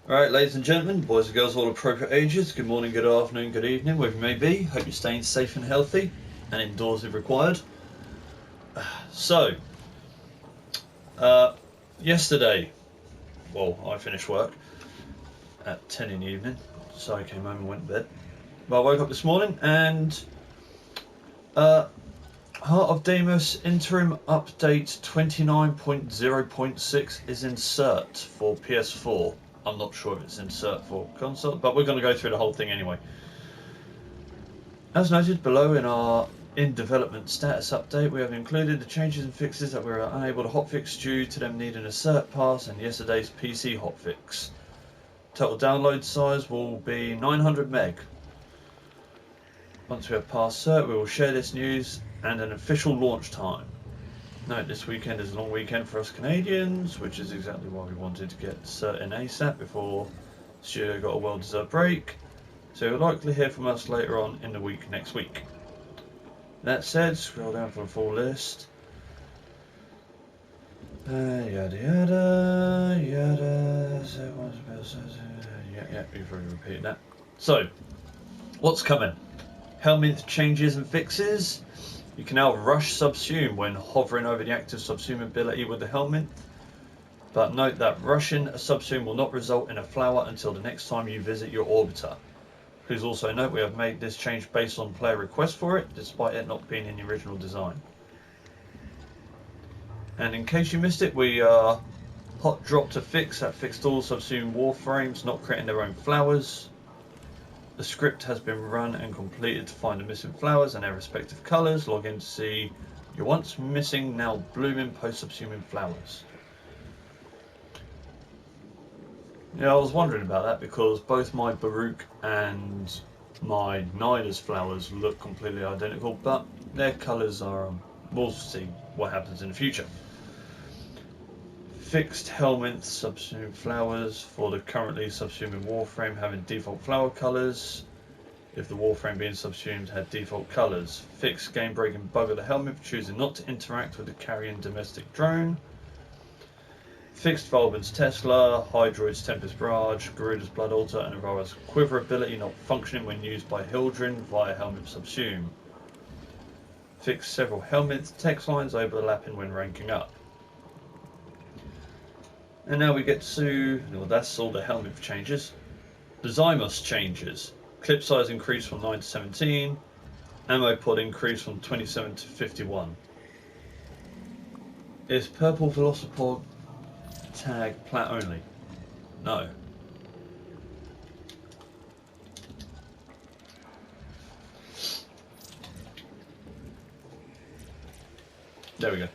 Alright, ladies and gentlemen, boys and girls of all appropriate ages, good morning, good afternoon, good evening, wherever you may be. Hope you're staying safe and healthy, and indoors if required. So, yesterday, well, I finished work at 10 in the evening, so I came home and went to bed. But I woke up this morning and Heart of Deimos interim update 29.0.6 is in cert for PS4. I'm not sure if it's in cert for console, but we're going to go through the whole thing anyway. As noted below in our in development status update, we have included the changes and fixes that we were unable to hotfix due to them needing a cert pass and yesterday's PC hotfix. Total download size will be 900 meg. Once we have passed cert, we will share this news and an official launch time. Note, this weekend is a long weekend for us Canadians, which is exactly why we wanted to get cert in ASAP before Studio got a well-deserved break. So you'll likely hear from us later on in the week next week. That said, scroll down for the full list. Yada yada yada. Yeah, you've already repeated that. So, what's coming? Helminth changes and fixes. You can now rush subsume when hovering over the active subsume ability with the Helminth. But note that rushing a subsume will not result in a flower until the next time you visit your orbiter. Please also note we have made this change based on player request for it, despite it not being in the original design. And in case you missed it, we hot dropped a fix that fixed all subsume Warframes not creating their own flowers. The script has been run and completed to find the missing flowers and their respective colours. Log in to see your once missing, now blooming post-subsuming flowers. Yeah, I was wondering about that because both my Baruch and my Nyla's flowers look completely identical, but their colours are, we'll see what happens in the future. Fixed Helminth subsume flowers for the currently subsuming Warframe having default flower colours. If the Warframe being subsumed had default colours. Fixed game breaking bug of the Helminth choosing not to interact with the carrion domestic drone. Fixed Volvin's Tesla, Hydroid's Tempest Barrage, Garuda's Blood Altar, and Aurora's Quiver ability not functioning when used by Hildrin via Helminth subsume. Fixed several Helminth text lines overlapping when ranking up. And now we get to, well, that's all the Helminth changes. The Zymos changes. Clip size increased from 9 to 17. Ammo pod increased from 27 to 51. Is purple Velocipod tag plat only? No. There we go.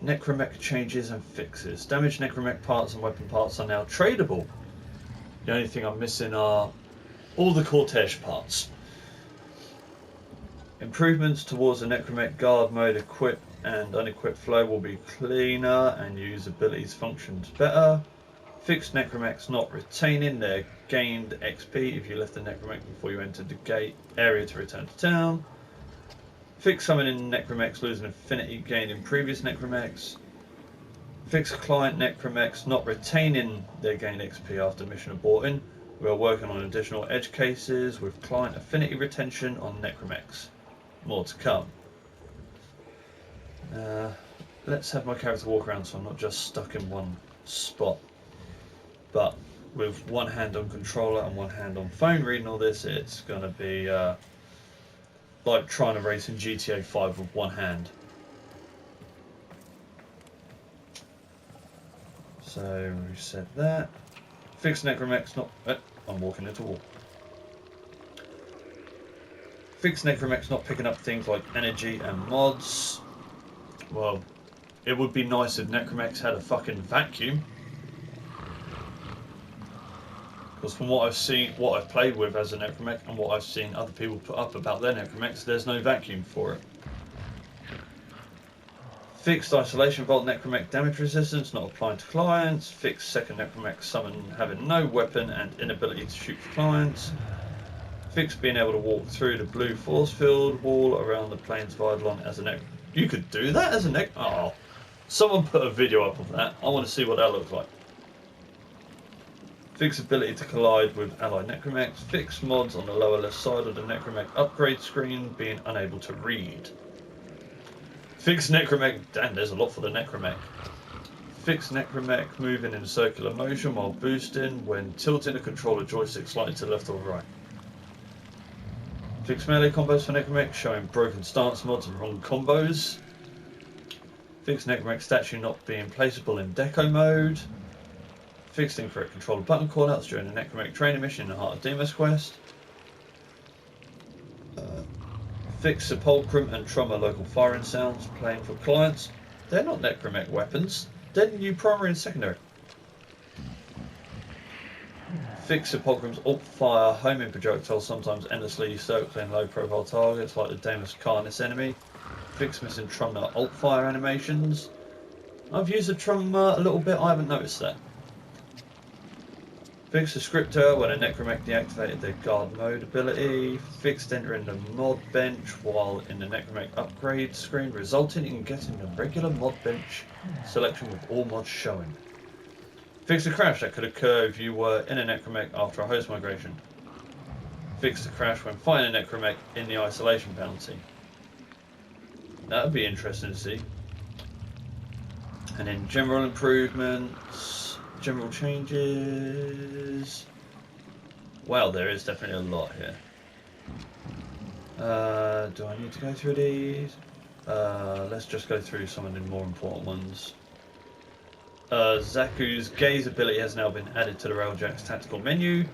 Necromech changes and fixes. Damaged Necromech parts and weapon parts are now tradable. The only thing I'm missing are all the Cortege parts. Improvements towards the Necromech guard mode equip and unequipped flow will be cleaner and use abilities functions better. Fixed Necromechs not retaining their gained XP if you left the Necromech before you entered the gate area to return to town. Fix summoning Necromechs losing affinity gained in previous Necromechs. Fix client Necromechs not retaining their gained XP after mission aborting. We are working on additional edge cases with client affinity retention on Necromechs. More to come. Let's have my character walk around so I'm not just stuck in one spot. But with one hand on controller and one hand on phone reading all this, it's going to be like trying to race in GTA 5 with one hand. So reset that. Fix Necromechs not... I'm walking into a wall. Fix Necromechs not picking up things like energy and mods. Well, it would be nice if Necromechs had a fucking vacuum. Because from what I've seen, what I've played with as a Necromech and what I've seen other people put up about their Necromechs, there's no vacuum for it. Fixed Isolation Vault Necromech damage resistance not applying to clients. Fixed second Necromech summon having no weapon and inability to shoot for clients. Fixed being able to walk through the blue force field wall around the plains of Eidolon as a Nec. You could do that as a Nec. Oh. Someone put a video up of that. I want to see what that looks like. Fix ability to collide with allied necromechs. Fix mods on the lower left side of the necromech upgrade screen being unable to read. Fix necromech. Damn, there's a lot for the necromech. Fix necromech moving in circular motion while boosting when tilting the controller joystick slightly to the left or right. Fix melee combos for necromech, showing broken stance mods and wrong combos. Fix necromech statue not being placeable in deco mode. Fix incorrect controller button callouts during the necromech training mission in the Heart of Deimos quest. Fix sepulchrum and trauma local firing sounds playing for clients. They're not necromech weapons. They're new primary and secondary. Fix sepulchrum's alt fire homing projectiles sometimes endlessly circling low profile targets like the Deimos Carnis enemy. Fix missing Trummer alt fire animations. I've used the Trummer a little bit, I haven't noticed that. Fix the scripter when a necromech deactivated their guard mode ability. Fixed entering the mod bench while in the necromech upgrade screen, resulting in getting a regular mod bench selection with all mods showing. Fix the crash that could occur if you were in a necromech after a host migration. Fix the crash when fighting a necromech in the isolation bounty. That would be interesting to see. And then general improvements, general changes. Wow, there is definitely a lot here. Do I need to go through these? Let's just go through some of the more important ones. Zaku's gaze ability has now been added to the Railjack's tactical menu.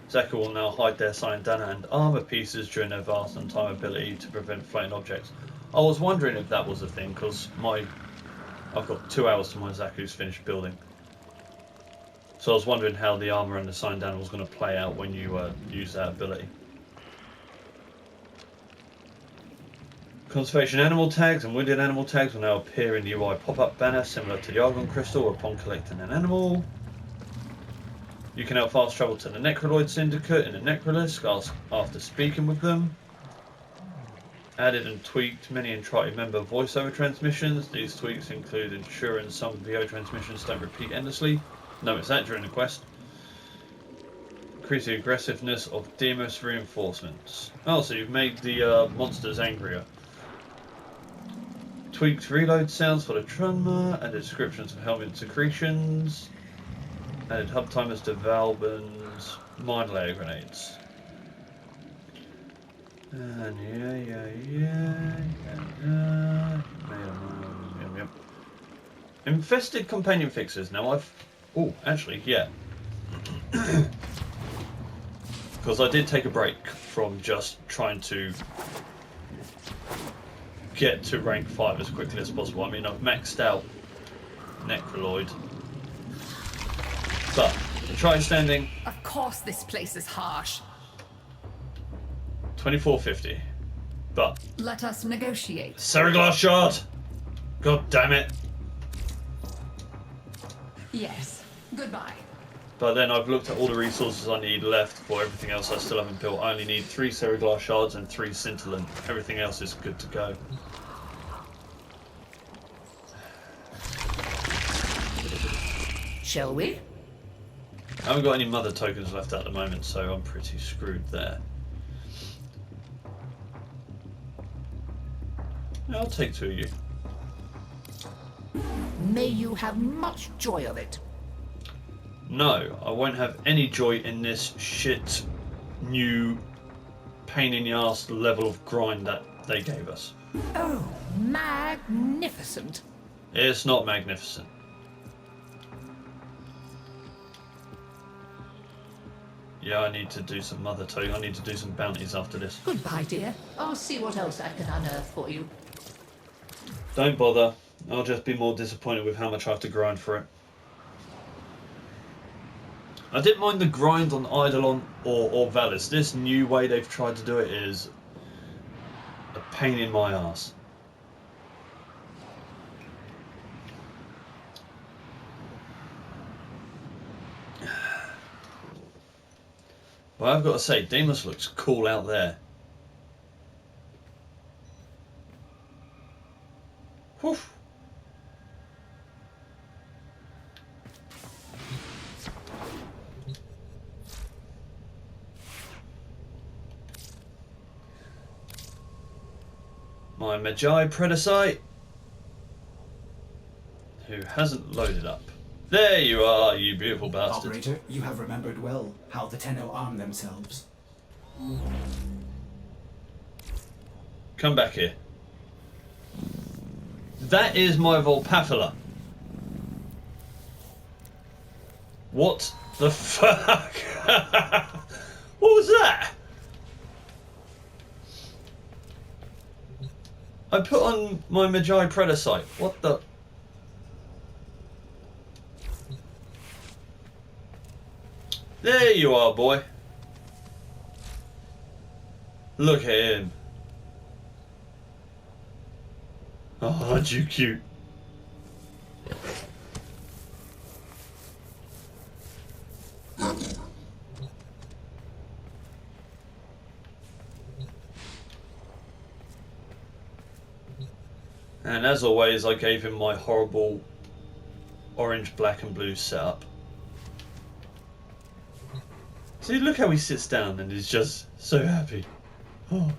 Zaku will now hide their Sayandana and armor pieces during their vast and time ability to prevent floating objects. I was wondering if that was a thing, because I've got 2 hours to my Zaku's finished building. So I was wondering how the armor and the Sayandana was going to play out when you use that ability. Conservation animal tags and wounded animal tags will now appear in the UI pop-up banner similar to the Argon Crystal upon collecting an animal. You can now fast travel to the Necroloid Syndicate in the Necrolisk after speaking with them. Added and tweaked many Entrati member voiceover transmissions. These tweaks include ensuring some VO transmissions don't repeat endlessly. Notice that during the quest. Increase the aggressiveness of Deimos reinforcements. Oh, so you've made the monsters angrier. Tweaked reload sounds for the Trunma, added descriptions of Helminth secretions, added hub timers to Valben's mine layer grenades. And yeah. Infested companion fixes. Now actually, yeah. Because I did take a break from just trying to get to rank 5 as quickly as possible. I mean, I've maxed out Necroloid. But, try standing. Of course this place is harsh. 2450. But Let us negotiate. Seriglass shard! God damn it. Yes. Goodbye. But then I've looked at all the resources I need left for everything else I still haven't built. I only need 3 Seriglass shards and 3 Scintillant. Everything else is good to go. Shall we? I haven't got any mother tokens left at the moment, so I'm pretty screwed there. Yeah, I'll take 2 of you. May you have much joy of it. No, I won't have any joy in this shit new pain in the ass level of grind that they gave us. Oh, magnificent. It's not magnificent. Yeah, I need to do some mother token. I need to do some bounties after this. Goodbye, dear. I'll see what else I can unearth for you. Don't bother. I'll just be more disappointed with how much I have to grind for it. I didn't mind the grind on Eidolon or Valis. This new way they've tried to do it is a pain in my ass. But I've got to say, Deimos looks cool out there. Whew. my Magi Predasite, who hasn't loaded up. There you are, you beautiful bastard. Operator, you have remembered well how the Tenno arm themselves. Come back here. That is my Vulpaphyla. What the fuck? What was that? I put on my Magi Predasite. What the? There you are, boy. Look at him. Oh, aren't you cute? And as always, I gave him my horrible orange, black and blue setup. See, look how he sits down and is just so happy. Oh.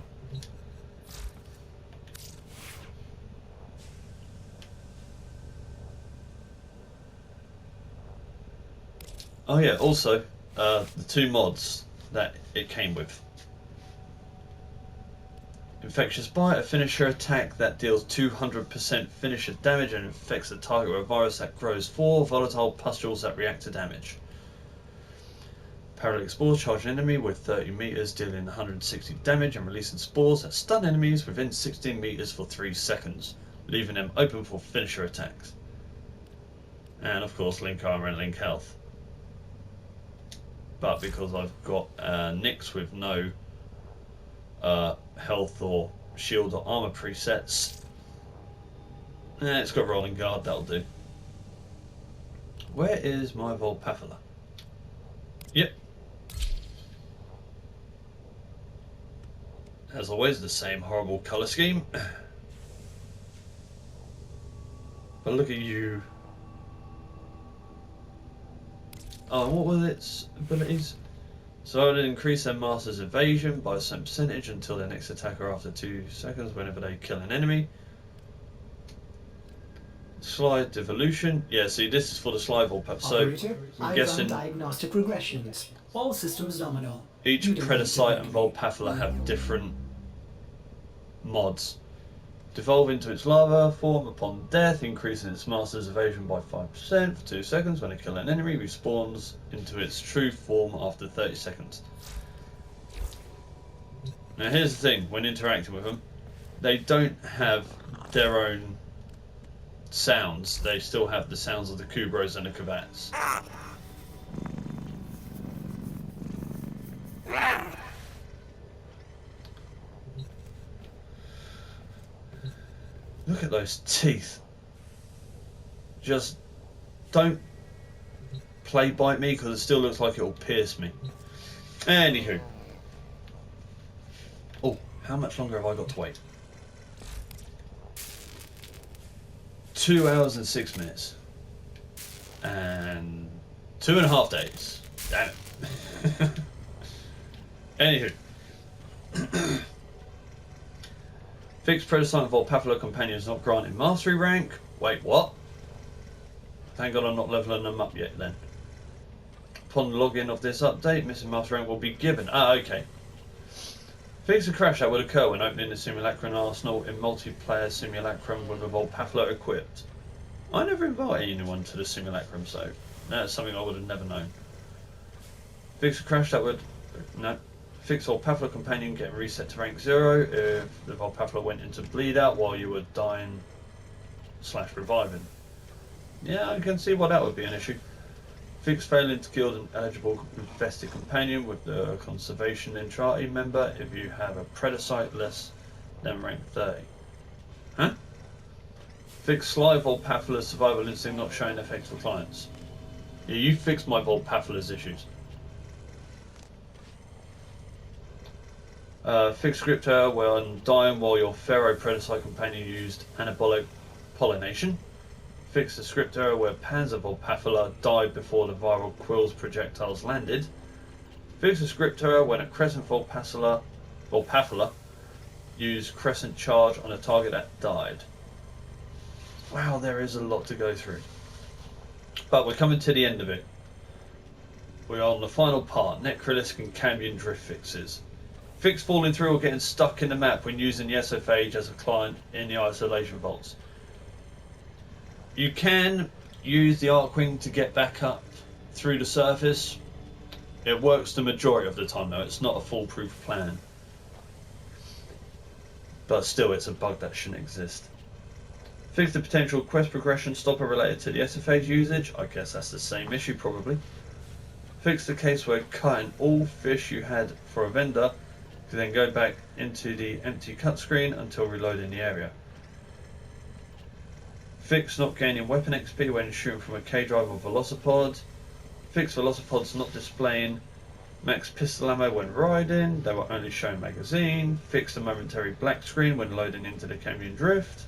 Oh yeah, also, the 2 mods that it came with. Infectious Bite, a finisher attack that deals 200% finisher damage and infects the target with a virus that grows 4 volatile pustules that react to damage. Paralytic Spores charge an enemy with 30 meters, dealing 160 damage and releasing spores that stun enemies within 16 meters for 3 seconds, leaving them open for finisher attacks. And of course, link armor and link health. But because I've got Nyx with no health or shield or armor presets, it's got rolling guard, that'll do. Where is my Vulpaphyla? Yep. As always, the same horrible colour scheme. But look at you. Oh, and what were its abilities? So it increase their master's evasion by a certain percentage until their next attacker after 2 seconds whenever they kill an enemy. Slide devolution. Yeah, see, this is for the slide Vulpaphyla. So Operator, I'm I've guessing run diagnostic regressions. All systems nominal. each You don't need to Predasite and worry. Vulpaphyla have different mods. Devolve into its larva form upon death, increasing its master's evasion by 5% for 2 seconds. When it kills an enemy, respawns into its true form after 30 seconds. Now here's the thing, when interacting with them, they don't have their own sounds. They still have the sounds of the Kubros and the Kavats. Look at those teeth. Just don't play bite me because it still looks like it will pierce me. Anywho. Oh, how much longer have I got to wait? 2 hours and 6 minutes. And 2.5 days. Damn it. Anywho. Fixed Predasite and Vulpaphyla companions not granted mastery rank. Wait, what? Thank God I'm not leveling them up yet then. Upon login of this update, missing mastery rank will be given. Ah, okay. Fix a crash that would occur when opening the Simulacrum Arsenal in multiplayer Simulacrum with a Vulpaphyla equipped. I never invited anyone to the Simulacrum, so that's something I would have never known. Fix a crash that would... No. Fix Vulpaphyla companion getting reset to rank 0 if the Vulpaphyla went into bleed out while you were dying / reviving. Yeah, I can see why that would be an issue. Fix failing to kill an eligible infested companion with the conservation entrati member if you have a Predasite less than rank 30. Huh? Fix Sly Vulpaphyla's survival instinct not showing effects for clients. Yeah, you fixed my Vulpaphyla's issues. Fix script error when dying while your Pharaoh Predasite companion used anabolic pollination. Fix the script error where Panzer Vulpaphyla died before the viral quills projectiles landed. Fix the script error when a Crescent Vulpaphyla use crescent charge on a target that died. Wow, there is a lot to go through. But we're coming to the end of it. We're on the final part, Necrolisc and Cambion drift fixes. Fix falling through or getting stuck in the map when using the SFH as a client in the isolation vaults. You can use the Arcwing to get back up through the surface. It works the majority of the time though, it's not a foolproof plan. But still, it's a bug that shouldn't exist. Fix the potential quest progression stopper related to the SFH usage. I guess that's the same issue probably. Fix the case where cutting all fish you had for a vendor to then go back into the empty cut screen until reloading the area. Fix not gaining weapon XP when shooting from a K-drive or velocipod. Fix velocipods not displaying max pistol ammo when riding, they will only show magazine. Fix the momentary black screen when loading into the Cambion drift.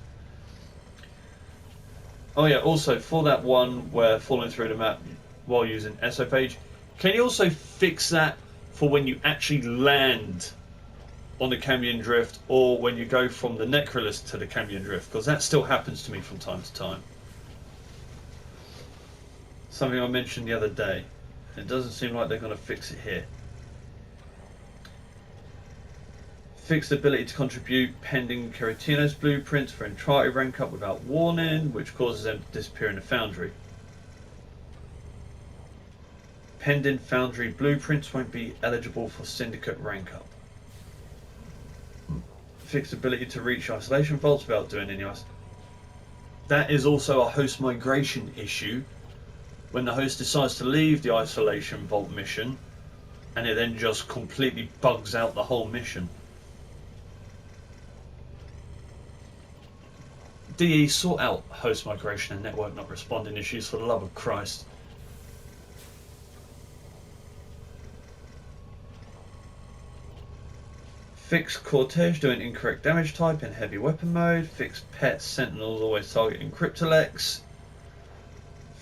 Oh yeah, also for that one where falling through the map while using SFH, can you also fix that for when you actually land on the Cambion drift or when you go from the Necrolisc to the Cambion drift? Because that still happens to me from time to time. Something I mentioned the other day. It doesn't seem like they're going to fix it here. Fix the ability to contribute pending Keratino's blueprints for Entrati rank up without warning, which causes them to disappear in the Foundry. Pending Foundry blueprints won't be eligible for Syndicate rank up. Fix the ability to reach isolation vaults without doing any isolation. That is also a host migration issue. When the host decides to leave the isolation vault mission and it then just completely bugs out the whole mission. DE, sort out host migration and network not responding issues for the love of Christ. Fix Cortege doing incorrect damage type in heavy weapon mode. Fix pet sentinels always targeting Cryptolex.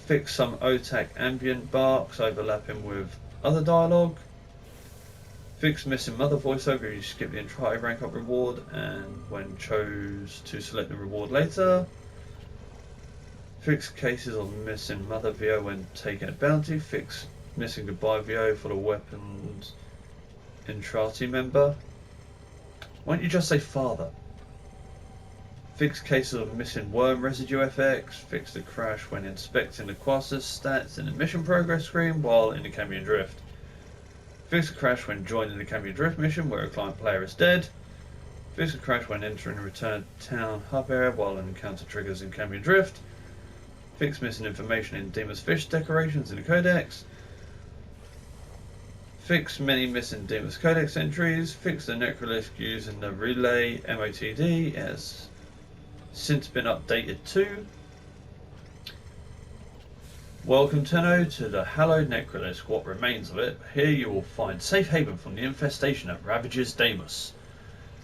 Fix some OTAC ambient barks overlapping with other dialogue. Fix missing mother voiceover, you skip the entire rank up reward and when chose to select the reward later. Fix cases of missing mother VO when taking a bounty. Fix missing goodbye VO for the weapons Entrati member. Why don't you just say father? Fix cases of missing worm residue FX. Fix the crash when inspecting the Quassus stats in the mission progress screen while in the Cambion drift. Fix the crash when joining the Cambion drift mission where a client player is dead. Fix the crash when entering a return town hub area while an encounter triggers in Cambion drift. Fix missing information in Demon's Fish decorations in the Codex. Fix many missing Demon's Codex entries. Fix the Necrolisc using the relay MOTD. It has since been updated too. Welcome Tenno to the hallowed Necrolisc, what remains of it. Here you will find safe haven from the infestation that ravages Deimos.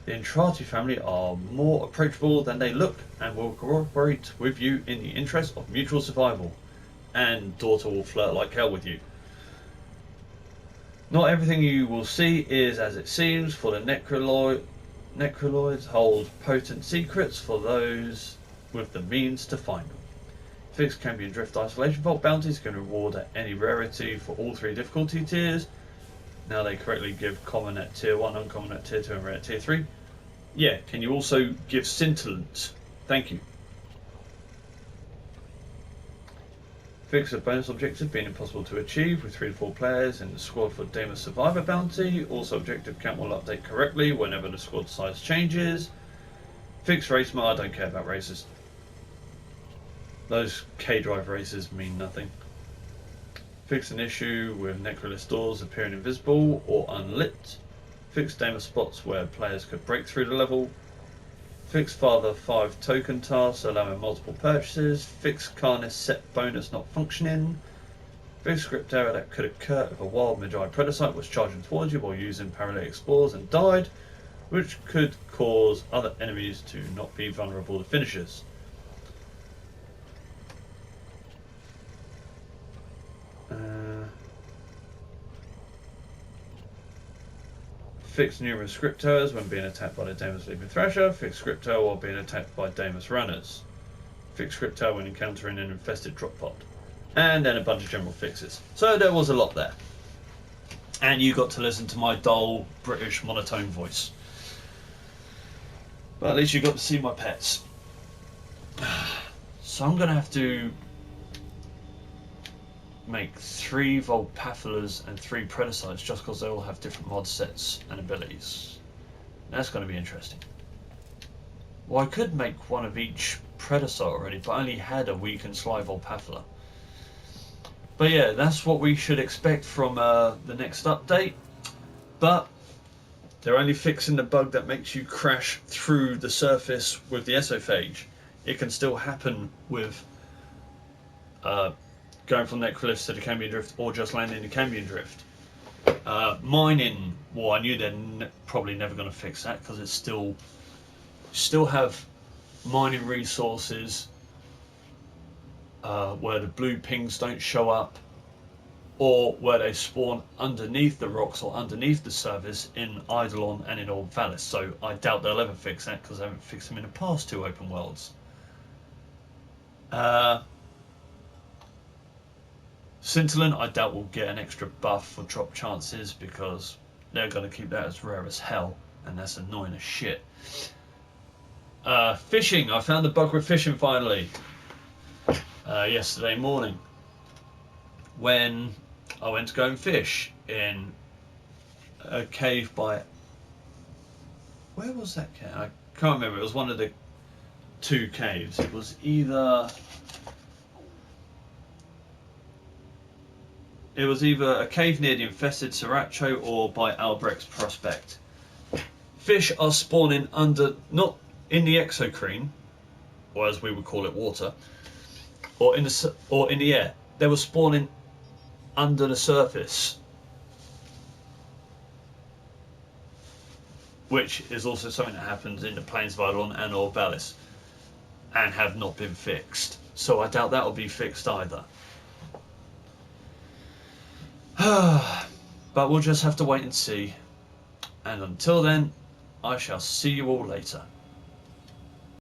The Entrati family are more approachable than they look and will cooperate with you in the interest of mutual survival. And daughter will flirt like hell with you. Not everything you will see is as it seems, for the Necroloids hold potent secrets for those with the means to find them. Fix Cambion Drift Isolation Vault bounties can reward at any rarity for all 3 difficulty tiers. Now they correctly give common at tier 1, uncommon at tier 2 and rare at tier 3. Yeah, can you also give scintillant? Thank you. Fix a bonus objective being impossible to achieve with 3 to 4 players in the squad for Deimos Survivor bounty. Also objective count will update correctly whenever the squad size changes. Fix race mod, I don't care about races. Those K-drive races mean nothing. Fix an issue with Necrolisc doors appearing invisible or unlit. Fix Deimos spots where players could break through the level. Fix Father 5 token tasks allowing multiple purchases. Fix Carnus set bonus not functioning. Fix script error that could occur if a wild Magi Predasite was charging towards you while using paralytic spores and died, which could cause other enemies to not be vulnerable to finishers. Fix numerous scriptors when being attacked by the Daemon Leaping Thrasher. Fix scriptor while being attacked by Daemon runners. Fix scriptor when encountering an infested drop pod. And then a bunch of general fixes. So there was a lot there. And you got to listen to my dull British monotone voice. But at least you got to see my pets. So I'm going to have to make 3 Vulpaphylas and 3 Predasites just because they all have different mod sets and abilities. That's going to be interesting. Well, I could make one of each Predasite already, but I only had a weak and sly Vulpaphyla. But yeah, that's what we should expect from the next update. But they're only fixing the bug that makes you crash through the surface with the esophage. It can still happen with going from Necrolyphs to the Cambion Drift or just landing in the Cambion Drift. Mining, well, I knew they're probably never going to fix that because it's still have mining resources where the blue pings don't show up, or where they spawn underneath the rocks or underneath the surface in Eidolon and in Orb Valis. So I doubt they'll ever fix that because they haven't fixed them in the past 2 open worlds. Scintillant, I doubt we'll get an extra buff for drop chances because they're going to keep that as rare as hell, and that's annoying as shit. Fishing, I found the bug with fishing finally yesterday morning when I went to go and fish in a cave by... Where was that cave? I can't remember. It was one of the 2 caves. It was either a cave near the infested Sriracha or by Albrecht's Prospect. Fish are spawning under, not in the exocrine, or as we would call it, water, or in the air. They were spawning under the surface, which is also something that happens in the Plains of Eidolon and Orb Valis, and have not been fixed. So I doubt that will be fixed either. But we'll just have to wait and see. And until then, I shall see you all later.